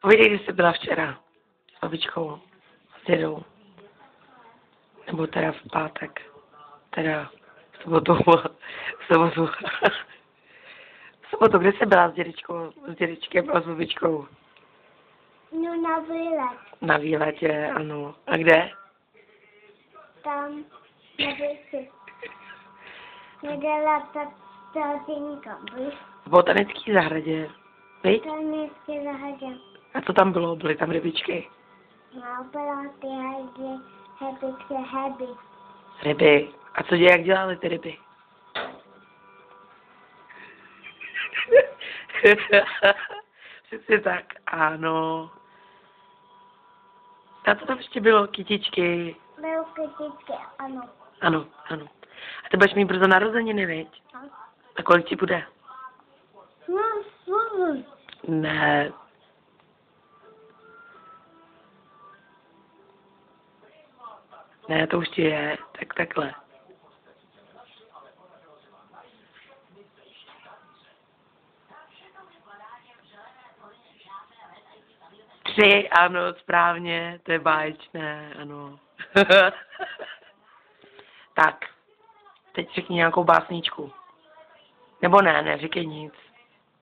Povídej, kdy jsi byla včera s babičkou, s dědou. Nebo teda v pátek. Teda v sobotu. V sobotu. V sobotu, kde jsi byla s dědečkem a s babičkou? No na výlet. Na výletě, ano. A kde? Tam na věci. Nedala ta tinka, víš? V botanické zahradě. Viď? Tam je v zahradě. A co tam bylo? Byly tam rybičky? No, byla ty heby. Ryby. A co jak dělali ty ryby? Přesně tak, ano. A co tam ještě bylo? Kytičky. Byl kytičky, ano. Ano, ano. A ty budeš mít brzo narozeniny, viď? A kolik ti bude? No, Ne. Ne, to už ti je. Tak takhle. Tři, ano, správně, to je báječné, ano. Tak, teď řekni nějakou básničku. Nebo ne, neříkej nic.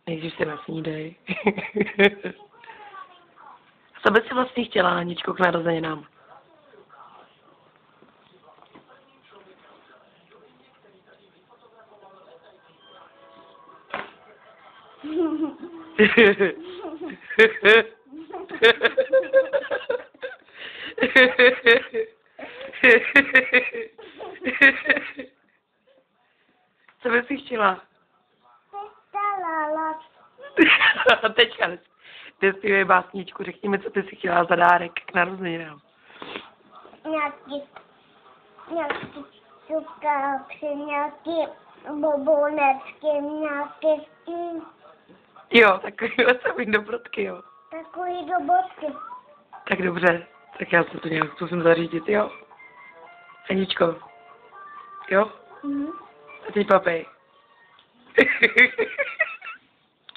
Nejdřív se nasnídej. Co bys si vlastně chtěla, Aničko, k narozeninám? Co bys si chtěla? Teďka nespívej básničku, řekni mi, co ty si chtěla za dárek k narozeninám. Nějaký cukráky, nějaký bobonečky, nějaký Jo, takovýhle samý dobrodky, jo. takový dobotky. Tak dobře, tak já se to nějak zkusím zařídit, jo. Aničko, jo? Mhm. A teď papej.